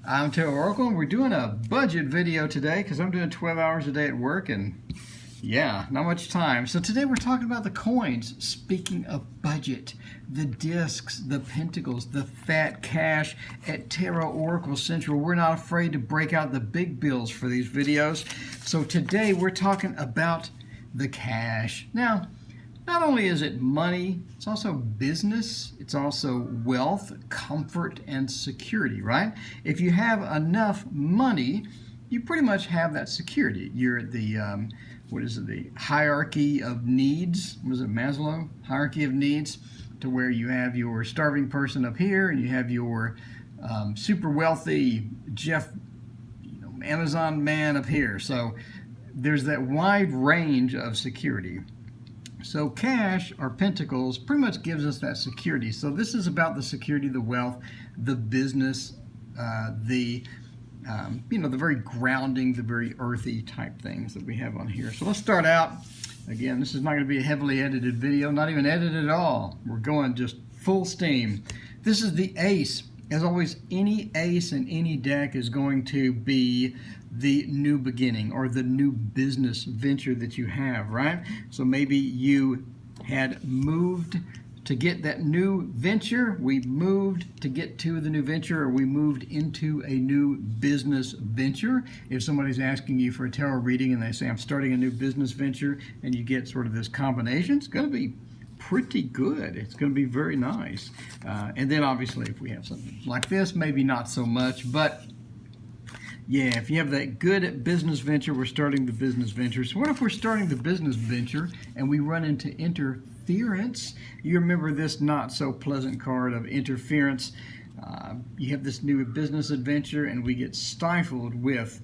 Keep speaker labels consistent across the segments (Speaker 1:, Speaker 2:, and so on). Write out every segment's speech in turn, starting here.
Speaker 1: I'm Taylor Oracle, and we're doing a budget video today because I'm doing 12 hours a day at work and yeah, not much time. So today we're talking about the coins. Speaking of budget, the discs, the pentacles, the fat cash at Tarot Oracle Central. We're not afraid to break out the big bills for these videos. So today we're talking about the cash. Now, not only is it money, it's also business, it's also wealth, comfort, and security, right? If you have enough money, you pretty much have that security. You're at the, the hierarchy of needs? Was it Maslow? Hierarchy of needs, to where you have your starving person up here and you have your super wealthy Amazon man up here. So there's that wide range of security. So cash, or pentacles, pretty much gives us that security. So this is about the security, the wealth, the business, the very grounding, the very earthy type things that we have on here. So let's start out. Again, this is not going to be a heavily edited video, not even edited at all. We're going just full steam. This is the ace. As always, any ace in any deck is going to be the new beginning or the new business venture that you have, right? So maybe you had moved to get that new venture, we moved to get to the new venture, or we moved into a new business venture. If somebody's asking you for a tarot reading and they say, I'm starting a new business venture, and you get sort of this combination, it's going to be pretty good. It's going to be very nice. And then obviously if we have something like this, maybe not so much, but yeah, if you have that good business venture, we're starting the business venture. So what if we're starting the business venture and we run into interference? You remember this not so pleasant card of interference. You have this new business adventure and we get stifled with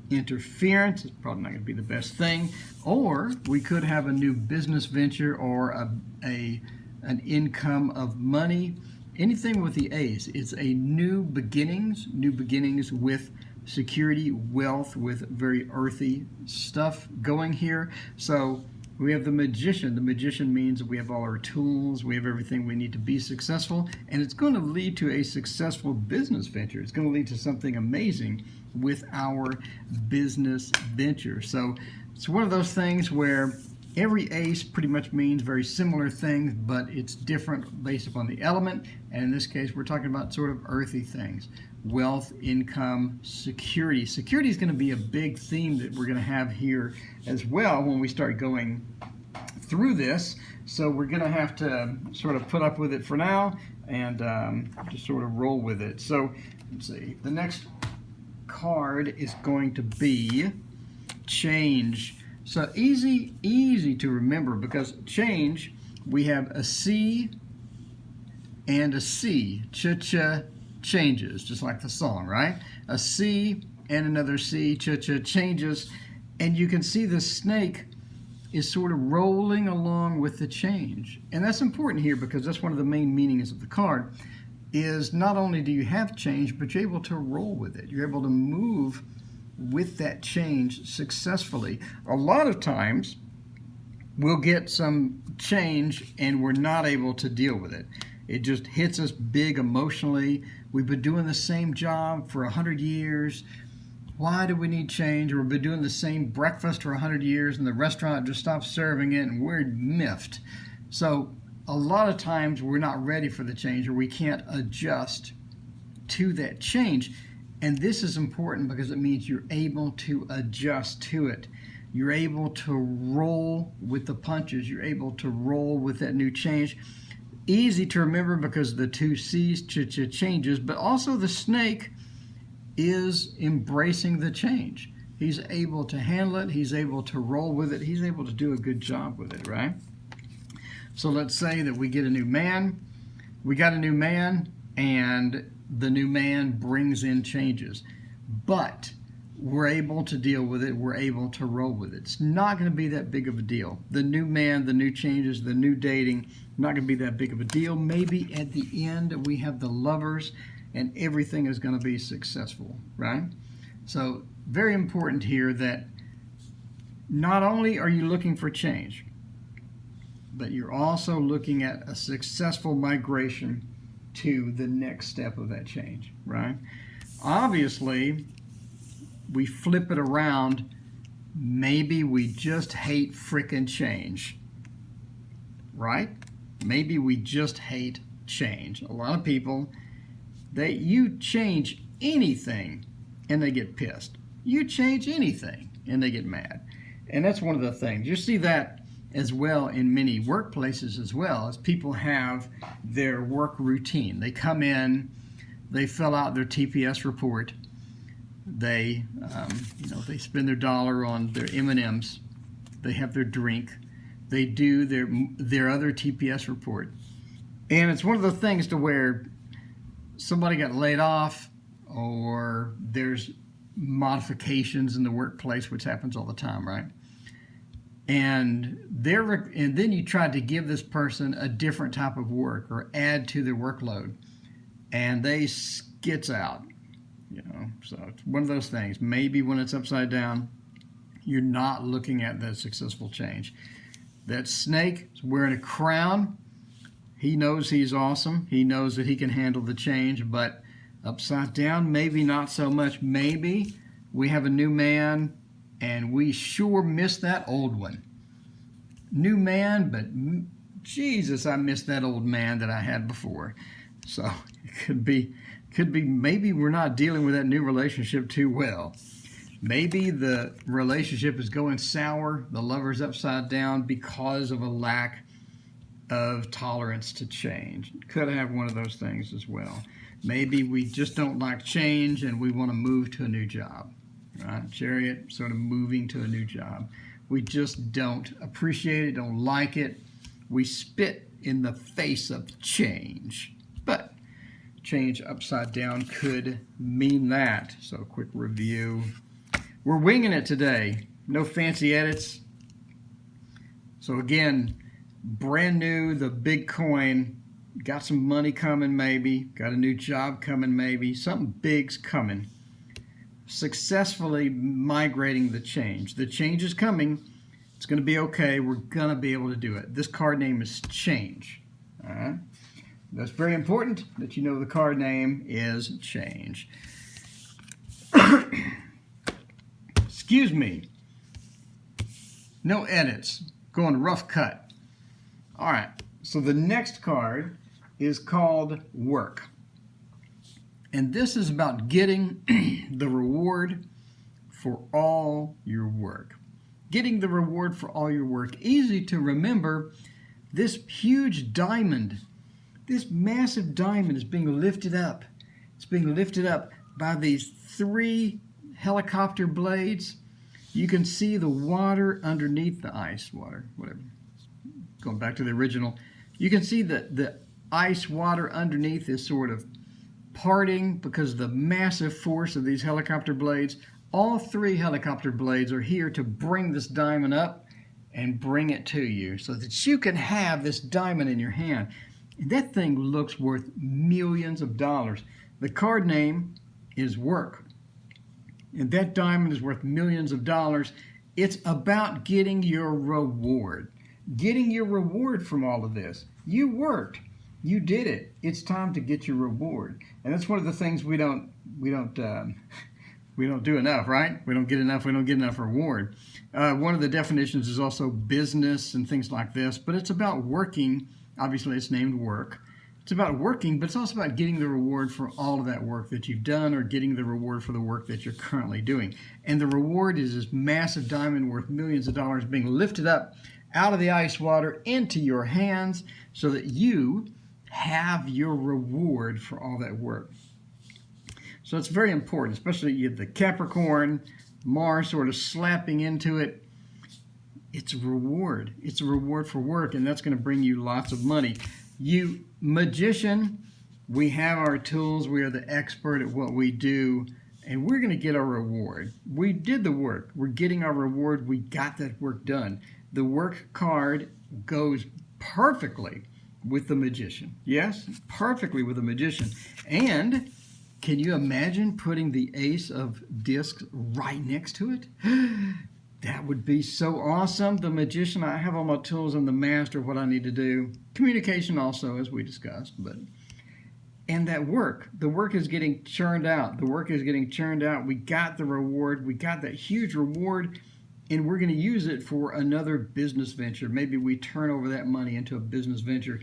Speaker 1: interference. It's probably not going to be the best thing. Or we could have a new business venture or an income of money. Anything with the ace, it's a new beginnings with security, wealth, with very earthy stuff going here. So we have the magician. The magician means that we have all our tools, we have everything we need to be successful, and it's going to lead to a successful business venture. It's going to lead to something amazing with our business venture. So it's one of those things where every ace pretty much means very similar things, but it's different based upon the element. And in this case, we're talking about sort of earthy things. Wealth, income, security. Security is going to be a big theme that we're going to have here as well when we start going through this. So we're going to have to sort of put up with it for now and just sort of roll with it. So let's see. The next card is going to be change. So easy to remember, because change, we have a C and a C. Cha-cha changes, just like the song, right? A C and another C, cha-cha changes. And you can see the snake is sort of rolling along with the change. And that's important here because that's one of the main meanings of the card, is not only do you have change, but you're able to roll with it. You're able to move with that change successfully. A lot of times we'll get some change and we're not able to deal with it. It just hits us big emotionally. We've been doing the same job for 100 years. Why do we need change? Or we've been doing the same breakfast for 100 years and the restaurant just stopped serving it and we're miffed. So a lot of times we're not ready for the change, or we can't adjust to that change. And this is important because it means you're able to adjust to it. You're able to roll with the punches. You're able to roll with that new change. Easy to remember because the two C's, cha-cha changes, but also the snake is embracing the change. He's able to handle it. He's able to roll with it. He's able to do a good job with it, right? So let's say that we get a new man. We got a new man, and the new man brings in changes, but we're able to deal with it. We're able to roll with it. It's not going to be that big of a deal. The new man, the new changes, the new dating, not going to be that big of a deal. Maybe at the end we have the lovers and everything is going to be successful, right? So very important here that not only are you looking for change, but you're also looking at a successful migration to the next step of that change, right? Obviously, we flip it around. Maybe we just hate frickin' change, right? Maybe we just hate change. A lot of people, you change anything and they get pissed. You change anything and they get mad. And that's one of the things. You see that as well in many workplaces as well, as people have their work routine. They come in, they fill out their TPS report, they they spend their dollar on their M&Ms, they have their drink, they do their other TPS report. And it's one of the things to where somebody got laid off, or there's modifications in the workplace, which happens all the time, right? And then you try to give this person a different type of work or add to their workload, and they skits out. So it's one of those things. Maybe when it's upside down, you're not looking at that successful change. That snake is wearing a crown. He knows he's awesome. He knows that he can handle the change, but upside down, maybe not so much. Maybe we have a new man and we sure miss that old one. New man, but Jesus, I miss that old man that I had before. So it could be maybe we're not dealing with that new relationship too well. Maybe the relationship is going sour, the lover's upside down because of a lack of tolerance to change. Could have one of those things as well. Maybe we just don't like change and we want to move to a new job. Right? Chariot, sort of moving to a new job. We just don't appreciate it, don't like it. We spit in the face of change. But change upside down could mean that. So a quick review. We're winging it today. No fancy edits. So again, brand new, the big coin. Got some money coming maybe. Got a new job coming maybe. Something big's coming. Successfully migrating the change. The change is coming. It's going to be okay. We're going to be able to do it. This card name is change. All right. That's very important that you know the card name is change. Excuse me. No edits. Going rough cut. All right. So the next card is called work. And this is about getting the reward for all your work. Getting the reward for all your work. Easy to remember, this huge diamond, this massive diamond is being lifted up. It's being lifted up by these 3 helicopter blades. You can see the water underneath the ice, whatever. Going back to the original, you can see that the ice water underneath is sort of parting because of the massive force of these helicopter blades. All 3 helicopter blades are here to bring this diamond up and bring it to you so that you can have this diamond in your hand. And that thing looks worth millions of dollars. The card name is work. And that diamond is worth millions of dollars. It's about getting your reward. Getting your reward from all of this. You worked. You did it. It's time to get your reward. And that's one of the things we don't do enough, right? We don't get enough reward. One of the definitions is also business and things like this, but it's about working. Obviously, it's named work. It's about working, but it's also about getting the reward for all of that work that you've done or getting the reward for the work that you're currently doing. And the reward is this massive diamond worth millions of dollars being lifted up out of the ice water into your hands so that you have your reward for all that work. So it's very important, especially you have the Capricorn, Mars sort of slapping into it. It's a reward. It's a reward for work, and that's going to bring you lots of money. You magician, we have our tools. We are the expert at what we do, and we're going to get our reward. We did the work. We're getting our reward. We got that work done. The work card goes perfectly with the magician. Yes, perfectly with the magician. And can you imagine putting the ace of discs right next to it? That would be so awesome. The magician, I have all my tools. I'm the master of what I need to do. Communication also, as we discussed. But And the work is getting churned out. The work is getting churned out. We got the reward. We got that huge reward, and we're going to use it for another business venture. Maybe we turn over that money into a business venture.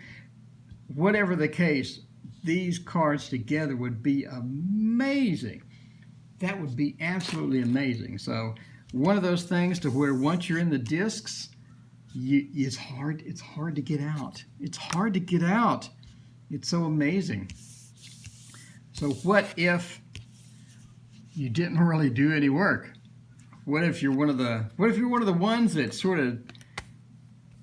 Speaker 1: Whatever the case, these cards together would be amazing. That would be absolutely amazing. So one of those things to where once you're in the discs, it's hard to get out. It's hard to get out. It's so amazing. So what if you didn't really do any work? What if you're one of the ones that sort of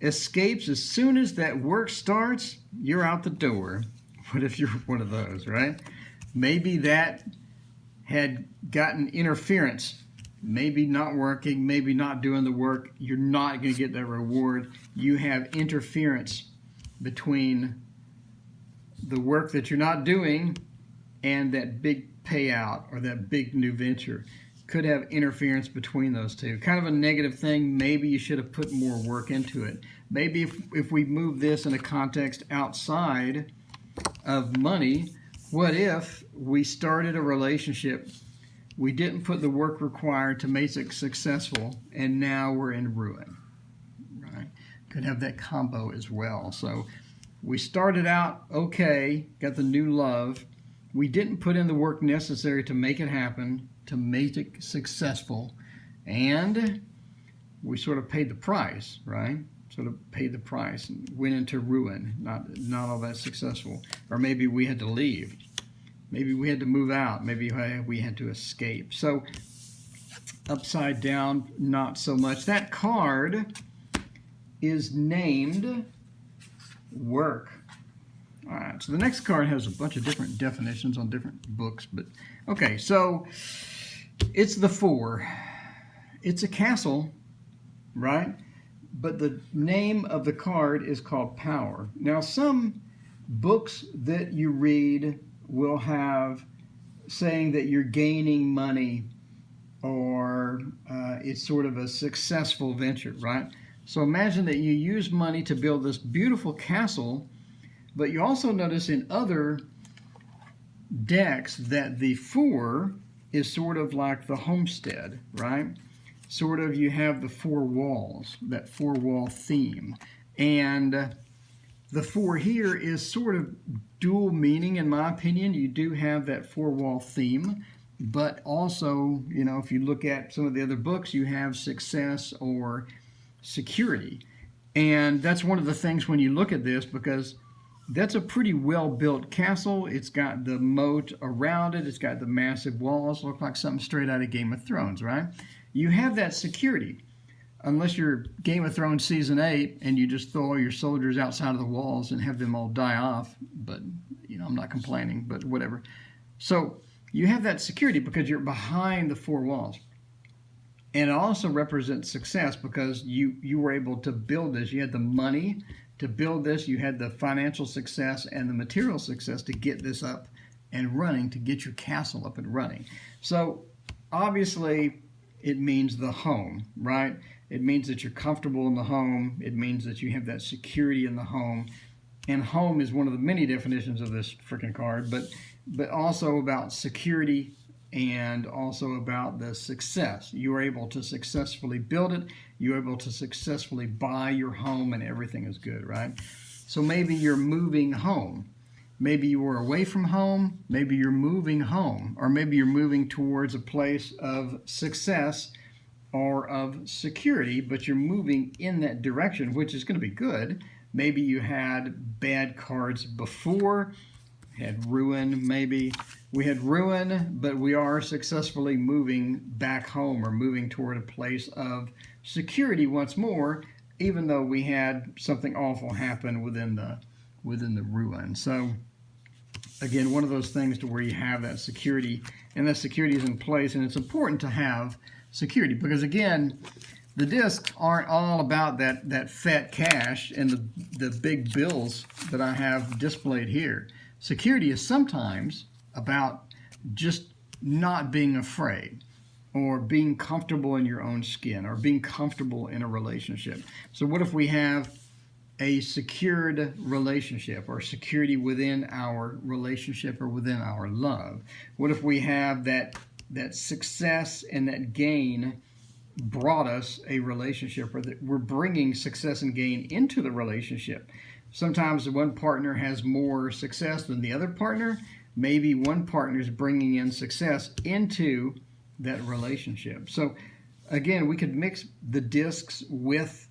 Speaker 1: escapes as soon as that work starts, you're out the door? What if you're one of those, right? Maybe that had gotten interference, maybe not working, maybe not doing the work. You're not going to get that reward. You have interference between the work that you're not doing and that big payout or that big new venture. Could have interference between those two. Kind of a negative thing. Maybe you should have put more work into it. Maybe if we move this in a context outside of money, what if we started a relationship, we didn't put the work required to make it successful, and now we're in ruin, right? Could have that combo as well. So we started out okay, got the new love. We didn't put in the work necessary to make it happen, to make it successful, and we sort of paid the price, right? Sort of paid the price and went into ruin, not all that successful. Or maybe we had to leave. Maybe we had to move out. Maybe we had to escape. So upside down, not so much. That card is named work. All right, so the next card has a bunch of different definitions on different books, but okay, so it's the 4. It's a castle, right? But the name of the card is called power. Now, some books that you read will have saying that you're gaining money or it's sort of a successful venture, right? So imagine that you use money to build this beautiful castle, but you also notice in other decks that the 4 is sort of like the homestead, right? Sort of you have the 4 walls, that 4-wall theme. And the 4 here is sort of dual meaning, in my opinion. You do have that 4-wall theme, but also, you know, if you look at some of the other books, you have success or security. And that's one of the things when you look at this, because that's a pretty well-built castle. It's got the moat around it. It's got the massive walls. Look like something straight out of Game of Thrones, right? You have that security. Unless you're Game of Thrones Season 8 and you just throw all your soldiers outside of the walls and have them all die off. But, you know, I'm not complaining, but whatever. So you have that security because you're behind the 4 walls. And it also represents success because you were able to build this. You had the money to build this. You had the financial success and the material success to get this up and running, to get your castle up and running. So obviously it means the home, right? It means that you're comfortable in the home. It means that you have that security in the home. And home is one of the many definitions of this freaking card, but also about security and also about the success. You were able to successfully build it. You were able to successfully buy your home and everything is good, right? So maybe you're moving home. Maybe you were away from home. Maybe you're moving home. Or maybe you're moving towards a place of success or of security, but you're moving in that direction, which is going to be good. Maybe you had bad cards before, had ruin maybe. We had ruin, but we are successfully moving back home or moving toward a place of security once more, even though we had something awful happen within the ruin. So again, one of those things to where you have that security, and that security is in place, and it's important to have security because again, the discs aren't all about that fat cash and the big bills that I have displayed here. Security is sometimes about just not being afraid or being comfortable in your own skin or being comfortable in a relationship. So what if we have a secured relationship or security within our relationship or within our love? What if we have that success and that gain brought us a relationship, or that we're bringing success and gain into the relationship? Sometimes one partner has more success than the other partner. Maybe one partner is bringing in success into that relationship. So again, we could mix the discs with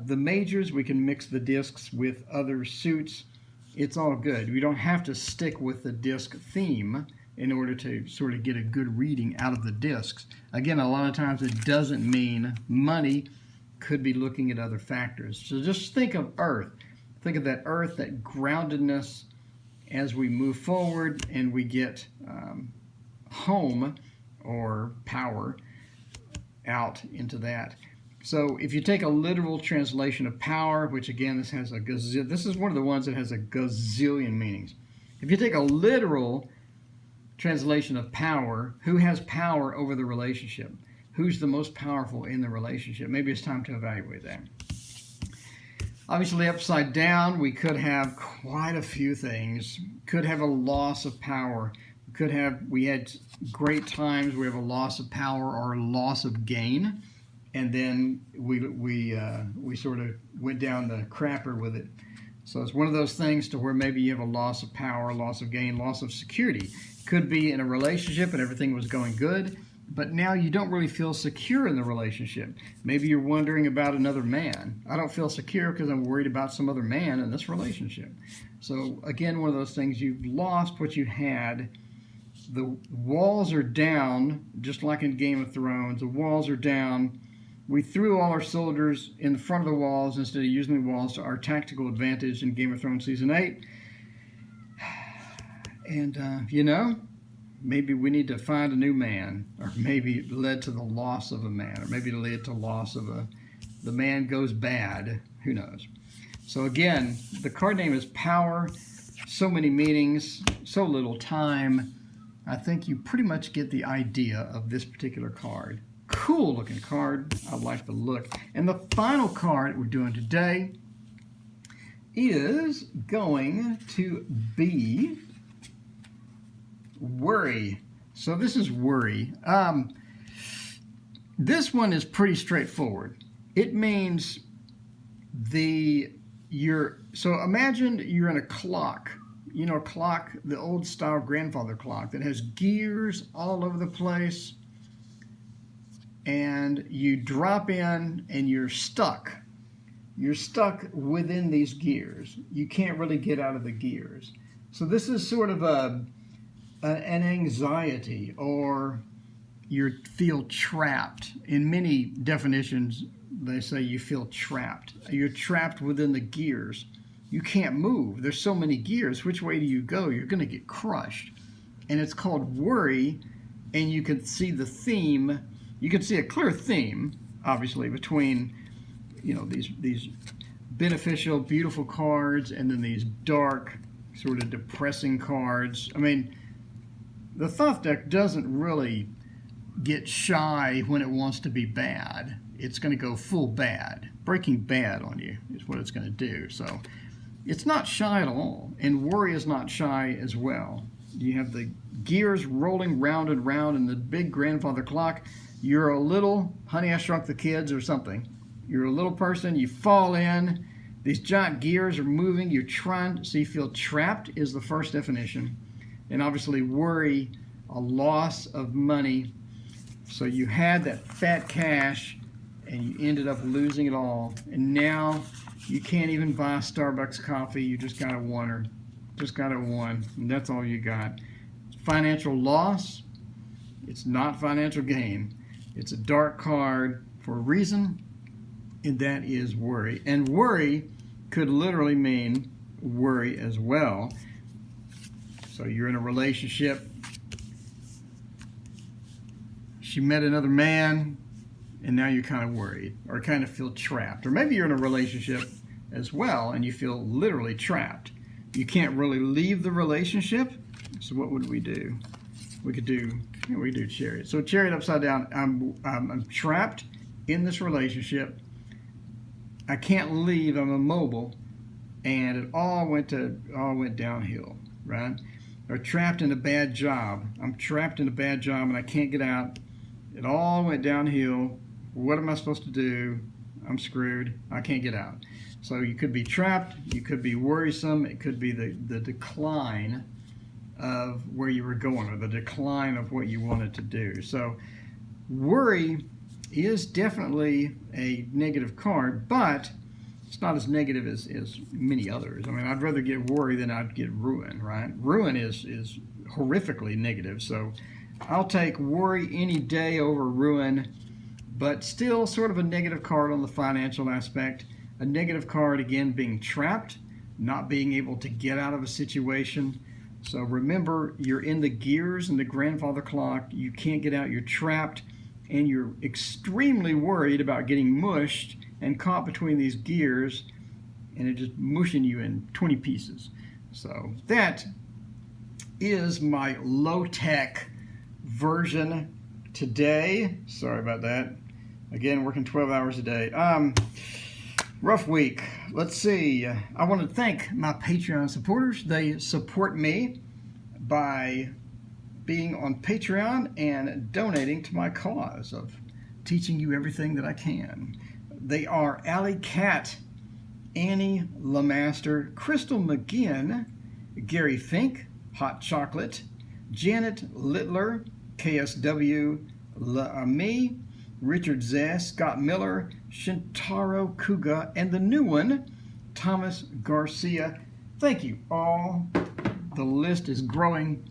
Speaker 1: the majors. We can mix the discs with other suits. It's all good. We don't have to stick with the disc theme in order to sort of get a good reading out of the discs. Again, a lot of times it doesn't mean money. Could be looking at other factors. So just think of earth. Think of that earth, that groundedness as we move forward and we get home or power out into that. So if you take a literal translation of power, which again, this is one of the ones that has a gazillion meanings. If you take a literal translation of power, who has power over the relationship? Who's the most powerful in the relationship? Maybe it's time to evaluate that. Obviously, upside down, we could have quite a few things. Could have a loss of power. We had great times. We have a loss of power or a loss of gain. And then we sort of went down the crapper with it. So it's one of those things to where maybe you have a loss of power, loss of gain, loss of security. Could be in a relationship and everything was going good, but now you don't really feel secure in the relationship. Maybe you're wondering about another man. I don't feel secure because I'm worried about some other man in this relationship. So again, one of those things, you've lost what you had. The walls are down, just like in Game of Thrones. The walls are down. We threw all our soldiers in the front of the walls instead of using the walls to our tactical advantage in Game of Thrones Season 8. And, maybe we need to find a new man, or maybe it led to the loss of a man, or maybe it led to loss of the man goes bad. Who knows? So again, the card name is Power. So many meanings, so little time. I think you pretty much get the idea of this particular card. Cool looking card. I like the look. And the final card we're doing today is going to be Worry. So this is Worry. This one is pretty straightforward. It means so imagine you're in a clock. You know, a clock, the old style grandfather clock that has gears all over the place. And you drop in and you're stuck. You're stuck within these gears. You can't really get out of the gears. So this is sort of an anxiety, or you feel trapped. In many definitions, they say you feel trapped. You're trapped within the gears. You can't move. There's so many gears. Which way do you go? You're going to get crushed. And it's called Worry, and you can see the theme. You can see a clear theme, obviously, between these beneficial, beautiful cards and then these dark, sort of depressing cards. I mean, the Thoth deck doesn't really get shy when it wants to be bad. It's going to go full bad. Breaking Bad on you is what it's going to do. So it's not shy at all. And Worry is not shy as well. You have the gears rolling round and round in the big grandfather clock. You're a little Honey, I Shrunk the Kids or something. You're a little person, you fall in, these giant gears are moving, you're trying, so you feel trapped is the first definition. And obviously Worry, a loss of money. So you had that fat cash and you ended up losing it all. And now you can't even buy Starbucks coffee, you just got a one, and that's all you got. Financial loss, it's not financial gain. It's a dark card for a reason, and that is Worry. And Worry could literally mean worry as well. So you're in a relationship. She met another man, and now you're kind of worried or kind of feel trapped. Or maybe you're in a relationship as well, and you feel literally trapped. You can't really leave the relationship. So what would we do? We could do Chariot. So Chariot upside down. I'm trapped in this relationship. I can't leave, I'm immobile, and it all went downhill, right? Or trapped in a bad job. I'm trapped in a bad job and I can't get out. It all went downhill. What am I supposed to do? I'm screwed. I can't get out. So you could be trapped, you could be worrisome, it could be the decline of where you were going or the decline of what you wanted to do. So worry is definitely a negative card, but it's not as negative as many others. I mean, I'd rather get worry than I'd get ruin, right? Ruin is horrifically negative. So I'll take worry any day over ruin, but still sort of a negative card on the financial aspect. A negative card, again, being trapped, not being able to get out of a situation. So remember, you're in the gears in the grandfather clock. You can't get out. You're trapped, and you're extremely worried about getting mushed and caught between these gears, and it just mushing you in 20 pieces. So that is my low-tech version today. Sorry about that. Again, working 12 hours a day. Rough week. Let's see. I want to thank my Patreon supporters. They support me by being on Patreon and donating to my cause of teaching you everything that I can. They are Alley Cat, Annie Lamaster, Crystal McGinn, Gary Fink, Hot Chocolate, Janet Littler, KSW, Me, Richard Zess, Scott Miller, Shintaro Kuga, and the new one, Thomas Garcia. Thank you all. The list is growing,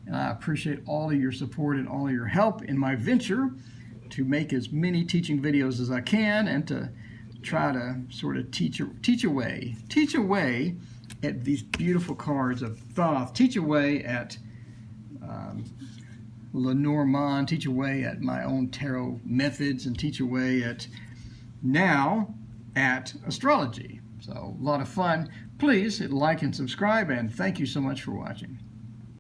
Speaker 1: and I appreciate all of your support and all of your help in my venture to make as many teaching videos as I can and to try to sort of teach away at these beautiful cards of Thoth, teach away at Lenormand, teach away at my own tarot methods, and teach away at now at astrology. So a lot of fun. Please hit like and subscribe, and thank you so much for watching.